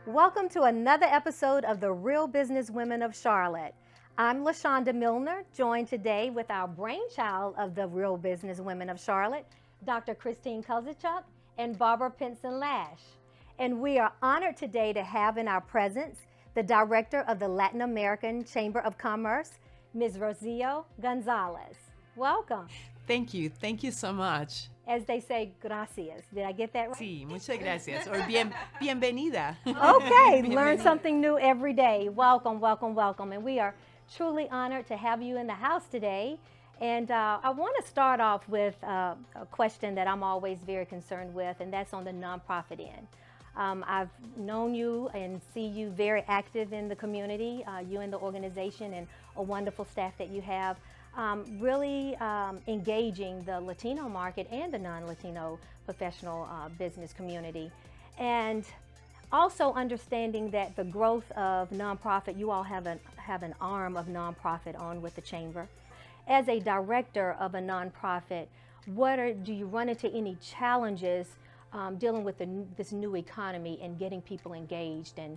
Welcome to another episode of the Real Business Women of Charlotte. I'm LaShonda Milner, joined today with our brainchild of the Real Business Women of Charlotte, Dr. Christine Kozichuk and Barbara Pinson-Lash. And we are honored today to have in our presence the Director of the Latin American Chamber of Commerce, Ms. Rocio Gonzalez. Welcome. Thank you. Thank you so much. As they say, gracias. Did I get that right? Sí, muchas gracias. Or bienvenida. Okay, learn something new every day. Welcome, welcome, welcome. And we are truly honored to have you in the house today. And I want to start off with a question that I'm always very concerned with, and that's on the nonprofit end. I've known you and see you very active in the community, you and the organization, and a wonderful staff that you have. Really engaging the Latino market and the non-Latino professional business community. And also understanding that the growth of nonprofit, you all have an arm of nonprofit on with the Chamber. As a director of a nonprofit, do you run into any challenges dealing with this new economy and getting people engaged and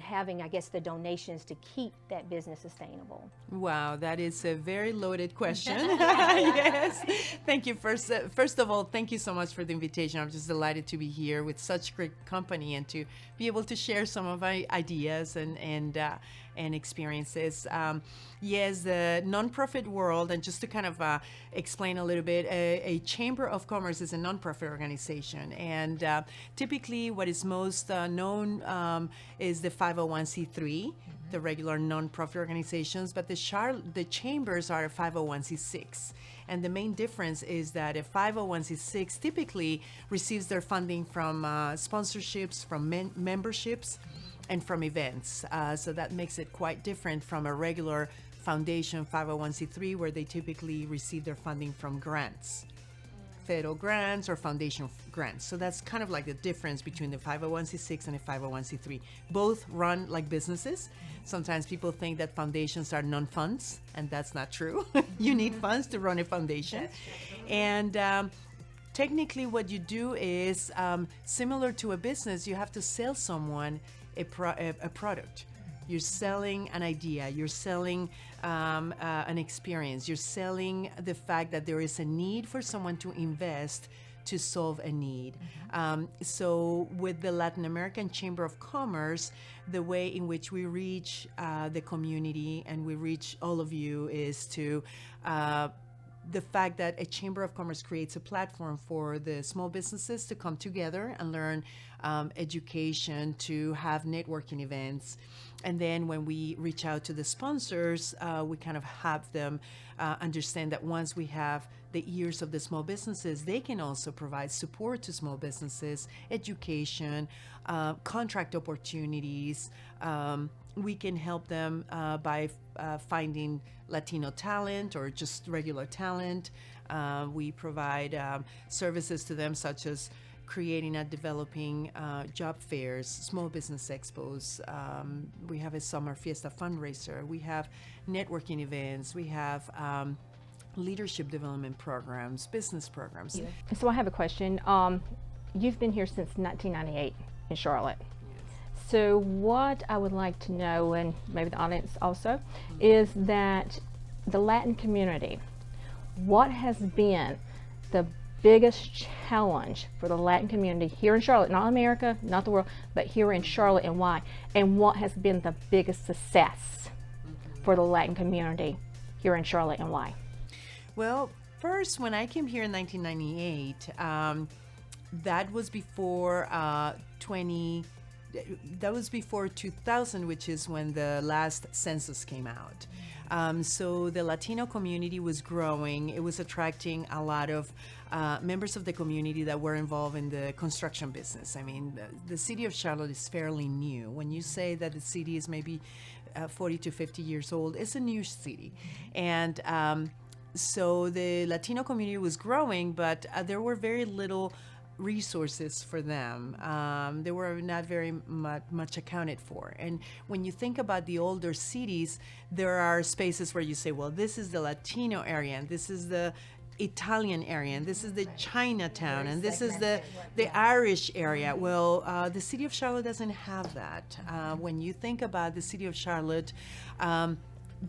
having, I guess, the donations to keep that business sustainable? Wow, that is a very loaded question. Yes. Thank you. First of all, thank you so much for the invitation. I'm just delighted to be here with such great company and to be able to share some of my ideas and experiences. Yes, the nonprofit world, and just to kind of explain a little bit, a Chamber of Commerce is a nonprofit organization, and typically what is most known is the 501c3, the regular nonprofit organizations, but the chambers are a 501c6. And the main difference is that a 501c6 typically receives their funding from sponsorships, from memberships, and from events. So that makes it quite different from a regular foundation 501c3, where they typically receive their funding from grants, federal grants or foundation grants. So that's kind of like the difference between the 501c6 and the 501c3. Both run like businesses. Sometimes people think that foundations are non-funds, and that's not true. You need funds to run a foundation. And technically what you do is similar to a business. You have to sell someone a product. You're selling an idea, you're selling an experience, you're selling the fact that there is a need for someone to invest to solve a need. So with the Latin American Chamber of Commerce, the way in which we reach the community and we reach all of you is to the fact that a Chamber of Commerce creates a platform for the small businesses to come together and learn education, to have networking events. And then when we reach out to the sponsors, we kind of have them understand that once we have the ears of the small businesses, they can also provide support to small businesses, education, contract opportunities. We can help them by finding Latino talent or just regular talent. We provide services to them such as creating and developing job fairs, small business expos. We have a summer fiesta fundraiser. We have networking events. We have leadership development programs, business programs. Yeah. So I have a question. You've been here since 1998 in Charlotte. So what I would like to know, and maybe the audience also, is that the Latin community, what has been the biggest challenge for the Latin community here in Charlotte, not America, not the world, but here in Charlotte, and why? And what has been the biggest success for the Latin community here in Charlotte, and why? Well, first, when I came here in 1998, that was before 2000, which is when the last census came out. So the Latino community was growing. It was attracting a lot of members of the community that were involved in the construction business. I mean, the city of Charlotte is fairly new. When you say that the city is maybe 40 to 50 years old, it's a new city. And so the Latino community was growing, but there were very little resources for them. They were not very much accounted for. And when you think about the older cities, there are spaces where you say, well, this is the Latino area, and this is the Italian area, and this is the Chinatown, and this is the Irish area. Well, the city of Charlotte doesn't have that. When you think about the city of Charlotte,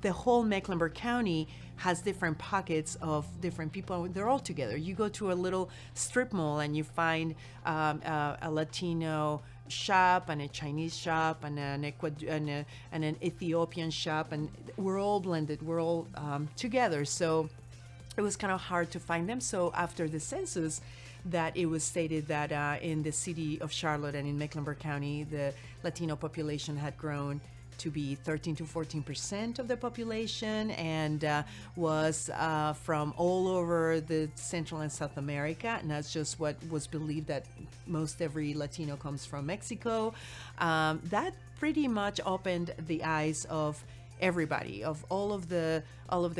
the whole Mecklenburg County has different pockets of different people. They're all together. You go to a little strip mall and you find a Latino shop and a Chinese shop and and an Ethiopian shop, and we're all blended. We're all together. So it was kind of hard to find them. So after the census, that it was stated that in the city of Charlotte and in Mecklenburg County, the Latino population had grown to be 13 to 14% of the population, and was from all over the Central and South America. And that's just what was believed, that most every Latino comes from Mexico. That pretty much opened the eyes of everybody, of all of the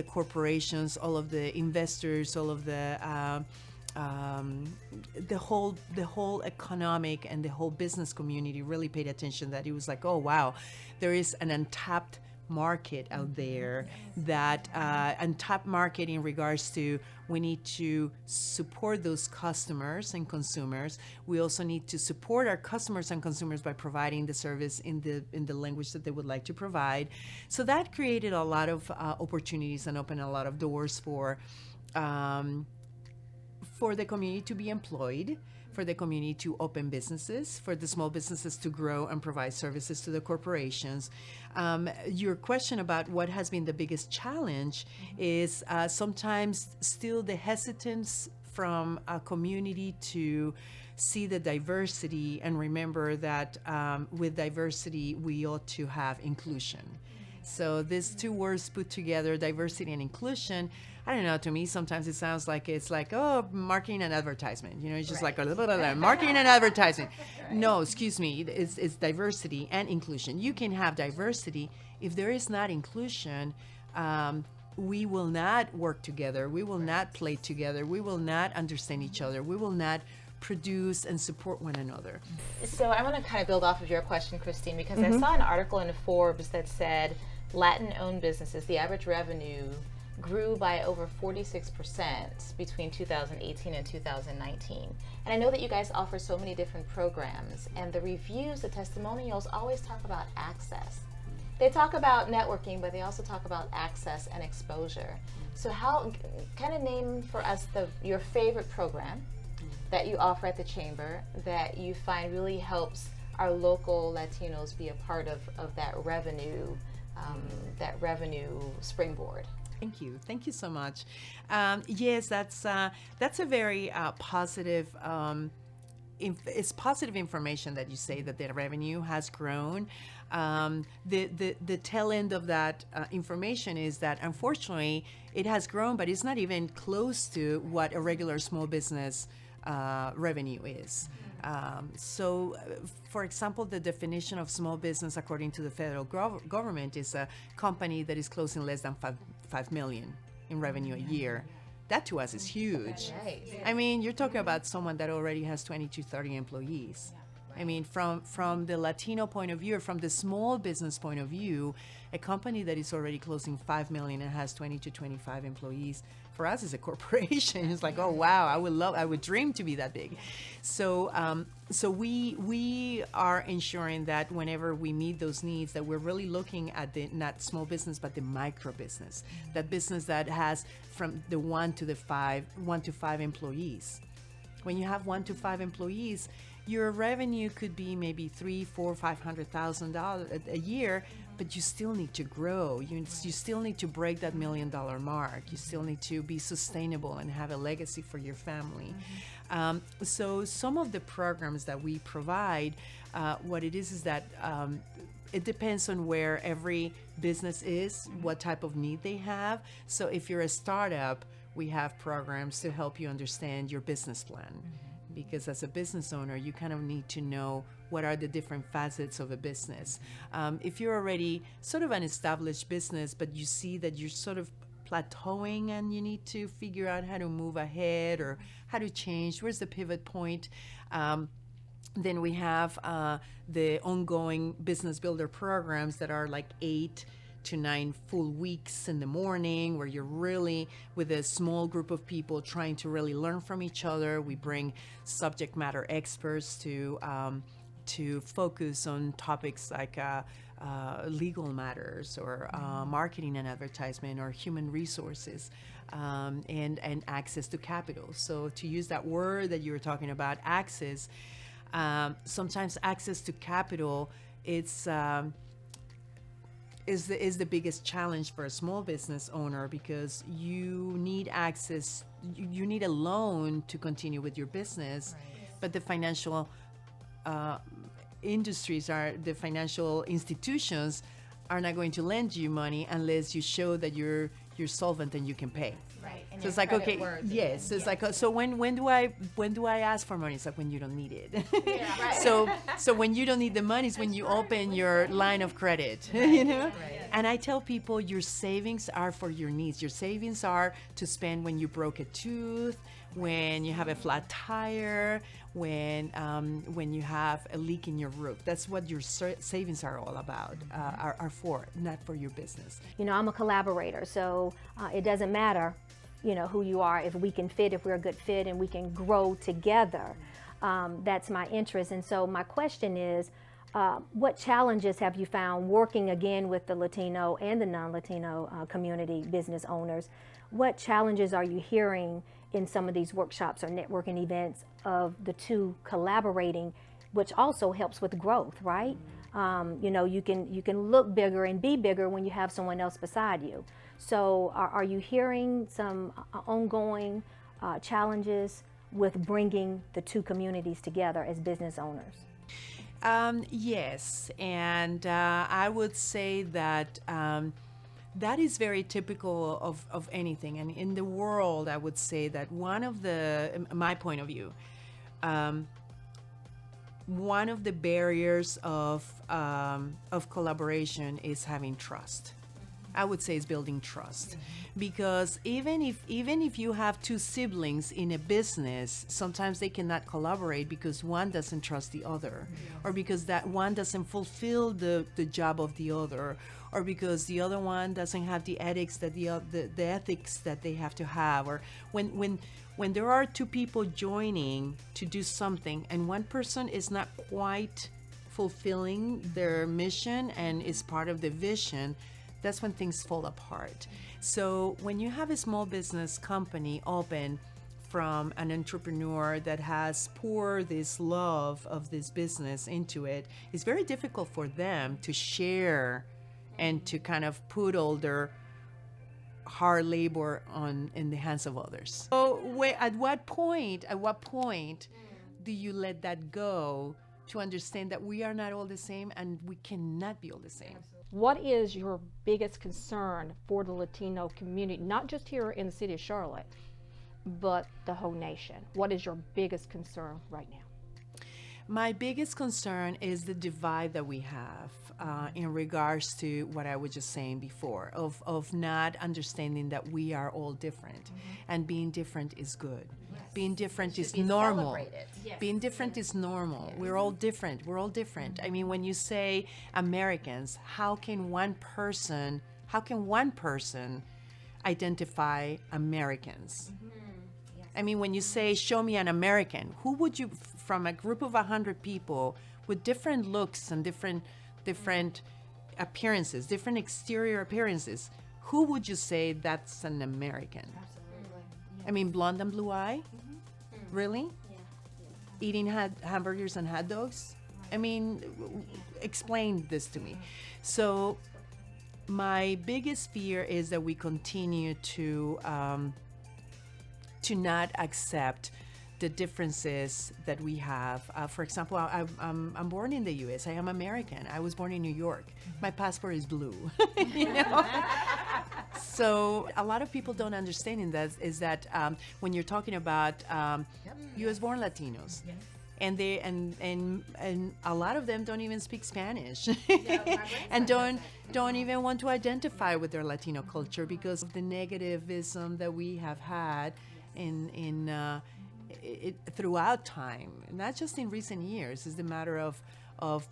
corporations, all of the investors, all of the whole economic and the whole business community really paid attention. That it was like, oh wow, there is an untapped market out there, that untapped market in regards to, we need to support those customers and consumers. We also need to support our customers and consumers by providing the service in the language that they would like to provide. So that created a lot of opportunities and opened a lot of doors for the community to be employed, for the community to open businesses, for the small businesses to grow and provide services to the corporations. Your question about what has been the biggest challenge is sometimes still the hesitance from a community to see the diversity and remember that with diversity, we ought to have inclusion. So these two words put together, diversity and inclusion, I don't know, to me sometimes it sounds like it's like, oh, marketing and advertisement. You know, it's just like a little bit of marketing and advertisement. No, excuse me, it's diversity and inclusion. You can have diversity. If there is not inclusion, we will not work together. We will not play together. We will not understand each other. We will not produce and support one another. So I want to kind of build off of your question, Christine, because I saw an article in Forbes that said Latin-owned businesses, the average revenue grew by over 46% between 2018 and 2019. And I know that you guys offer so many different programs, and the reviews, the testimonials always talk about access. They talk about networking, but they also talk about access and exposure. So how, kind of name for us your favorite program that you offer at the Chamber that you find really helps our local Latinos be a part of that revenue springboard. Thank you so much. Yes, that's a very positive. It's positive information that you say that the revenue has grown. The tail end of that information is that unfortunately it has grown, but it's not even close to what a regular small business revenue is. So, for example, the definition of small business according to the federal government is a company that is closing less than 5 million in revenue a year. That to us is huge. I mean, you're talking about someone that already has 20 to 30 employees. I mean, from the Latino point of view, or from the small business point of view, a company that is already closing 5 million and has 20 to 25 employees, for us is a corporation. It's like, oh wow, I would dream to be that big. So we are ensuring that whenever we meet those needs, that we're really looking at the not small business but the micro business, that business that has from the 1 to 5 employees. When you have 1 to 5 employees, your revenue could be maybe $300,000-$500,000 a year, but you still need to grow. You still need to break that $1 million mark. You still need to be sustainable and have a legacy for your family. So some of the programs that we provide, what it is that it depends on where every business is, what type of need they have. So if you're a startup, we have programs to help you understand your business plan. Because as a business owner, you kind of need to know what are the different facets of a business. If you're already sort of an established business, but you see that you're sort of plateauing and you need to figure out how to move ahead or how to change, where's the pivot point? Then we have the ongoing business builder programs that are like 8 to 9 full weeks in the morning where you're really with a small group of people trying to really learn from each other. We bring subject matter experts to focus on topics like legal matters or marketing and advertisement or human resources, and access to capital. So to use that word that you were talking about, access, sometimes access to capital, it's is the biggest challenge for a small business owner, because you need access, you need a loan to continue with your business, but the financial the financial institutions are not going to lend you money unless you show that you're solvent and you can pay. Right. And So it's like, okay, yes. So it's like, so when do I ask for money? It's like when you don't need it. Yeah, right. So when you don't need the money is when you open your line of credit, you know? Right. And I tell people your savings are for your needs. Your savings are to spend when you broke a tooth, when you have a flat tire, when you have a leak in your roof. That's what your savings are all about, are for, not for your business. You know, I'm a collaborator, so it doesn't matter, you know, who you are. If we can fit, if we're a good fit and we can grow together, that's my interest. And so my question is, what challenges have you found working again with the Latino and the non-Latino community business owners? What challenges are you hearing in some of these workshops or networking events of the two collaborating, which also helps with growth, right? You know, you can look bigger and be bigger when you have someone else beside you. So are you hearing some ongoing challenges with bringing the two communities together as business owners? Yes, and I would say that that is very typical of anything. And in the world, I would say that my point of view, one of the barriers of collaboration is having trust. I would say is building trust, because even if you have two siblings in a business, sometimes they cannot collaborate because one doesn't trust the other, or because that one doesn't fulfill the job of the other, or because the other one doesn't have the ethics that the ethics that they have to have, or when there are two people joining to do something and one person is not quite fulfilling their mission and is part of the vision, that's when things fall apart. So when you have a small business company open from an entrepreneur that has poured this love of this business into it, it's very difficult for them to share and to kind of put all their hard labor in the hands of others. So at what point do you let that go to understand that we are not all the same and we cannot be all the same? What is your biggest concern for the Latino community, not just here in the city of Charlotte, but the whole nation? What is your biggest concern right now? My biggest concern is the divide that we have in regards to what I was just saying before, of not understanding that we are all different, and being different is good. Yes. Being different is normal. Yes. Being different is normal. Yes. We're all different. We're all different. I mean, when you say Americans, how can one person identify Americans? Yes. I mean, when you say, show me an American, who would you, from a group of 100 people with different looks and different appearances, different exterior appearances, who would you say that's an American? Absolutely. Yes. I mean, blonde and blue eye? Mm-hmm. Really? Yeah. Eating hamburgers and hot dogs? Right. I mean, explain this to me. So my biggest fear is that we continue to not accept the differences that we have. For example, I'm born in the U.S. I am American. I was born in New York. My passport is blue. You know? So a lot of people don't understand is that when you're talking about U.S.-born Latinos, and they and a lot of them don't even speak Spanish, and don't even want to identify with their Latino culture because of the negativism that we have had throughout time, not just in recent years. It's the matter of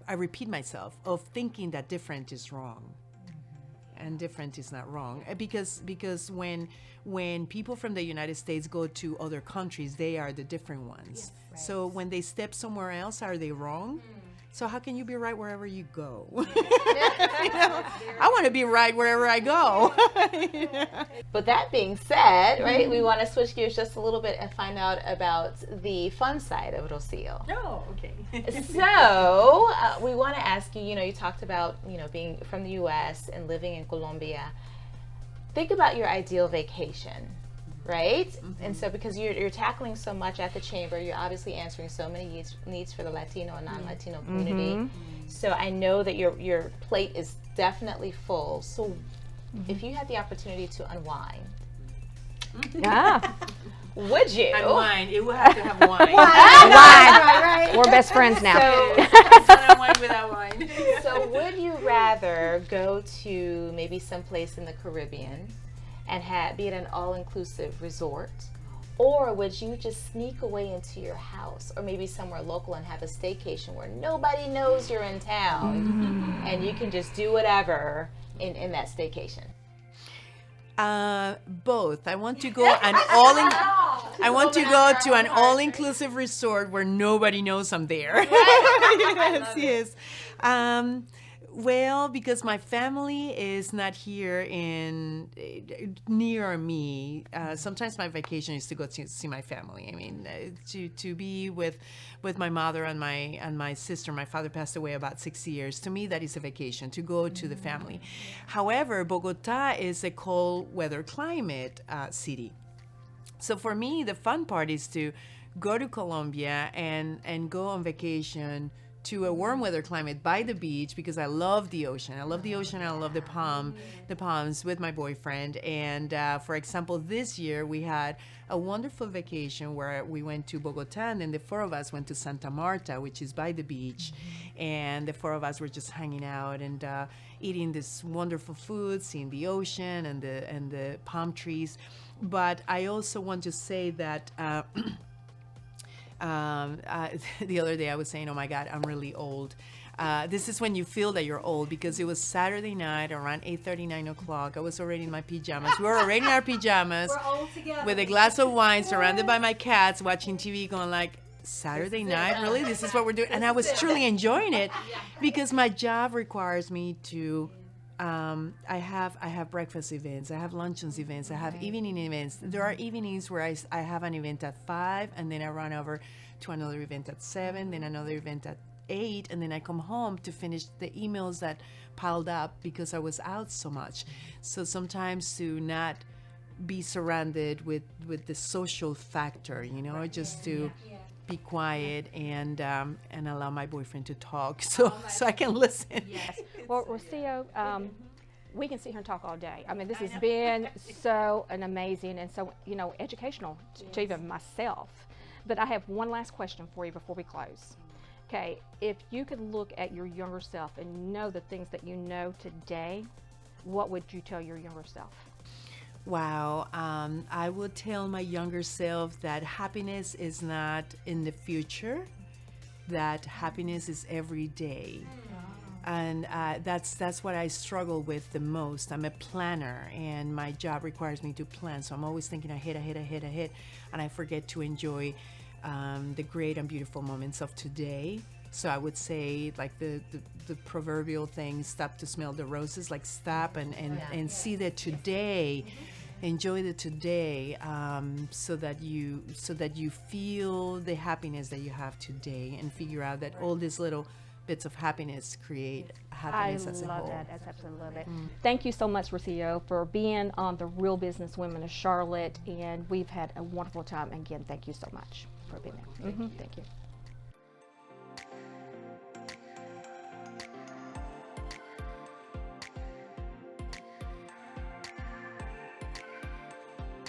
I repeat myself, of thinking that different is wrong. And different is not wrong, because when people from the United States go to other countries, they are the different ones. So when they step somewhere else, are they wrong? So how can you be right wherever you go? I want to be right wherever I go. But that being said, right, we want to switch gears just a little bit and find out about the fun side of Rocio. Oh, okay. So we want to ask you, you talked about, being from the U.S. and living in Colombia. Think about your ideal vacation, right? And so because you're tackling so much at the chamber, you're obviously answering so many needs for the Latino and non-Latino community. So I know that your plate is definitely full. So if you had the opportunity to unwind, would you? Unwind. It would have to have wine. Wine. We're best friends now. Can't unwind without wine. So would you rather go to maybe someplace in the Caribbean and be at an all-inclusive resort, or would you just sneak away into your house or maybe somewhere local and have a staycation where nobody knows you're in town and you can just do whatever in that staycation? Both. I want to go to an all-inclusive resort where nobody knows I'm there. Yes. Well, because my family is not here near me. Sometimes my vacation is to go to see my family. I mean, to be with my mother and my sister. My father passed away about 6 years. To me, that is a vacation, to go to the family. However, Bogota is a cold weather climate city. So for me, the fun part is to go to Colombia and go on vacation to a warm weather climate by the beach, because I love the ocean. I love the ocean. I love the palms with my boyfriend. And for example, this year we had a wonderful vacation where we went to Bogota, and then the four of us went to Santa Marta, which is by the beach. And the four of us were just hanging out and eating this wonderful food, seeing the ocean and the palm trees. But I also want to say that the other day I was saying, oh my God, I'm really old. This is when you feel that you're old, because it was Saturday night around 8:30, 9 o'clock. I was already in my pajamas. We were already in our pajamas. We're all together. With a glass of wine, surrounded by my cats, watching TV, going like, Saturday night, really? This is what we're doing? And I was truly enjoying it, because my job requires me to I have breakfast events, I have luncheons events, I have evening events. There are evenings where I have an event at 5, and then I run over to another event at 7, then another event at 8, and then I come home to finish the emails that piled up because I was out so much. So sometimes to not be surrounded with the social factor, just to be quiet and allow my boyfriend to talk so I can listen. Yes. Well, Rocio, we can sit here and talk all day. I mean, this has been so amazing and so, educational to even myself. But I have one last question for you before we close. Okay, if you could look at your younger self and know the things that you know today, what would you tell your younger self? Wow, I would tell my younger self that happiness is not in the future, that happiness is every day. And that's what I struggle with the most. I'm a planner, and my job requires me to plan. So I'm always thinking ahead, and I forget to enjoy the great and beautiful moments of today. So I would say, like the proverbial thing, stop to smell the roses, like stop and see the today. Enjoy the today, so that you feel the happiness that you have today, and figure out that all these little bits of happiness create happiness as a whole. I love that. I absolutely love it. Thank you so much, Rocio, for being on the Real Business Women of Charlotte, and we've had a wonderful time. Again, thank you so much for being there. Thank you.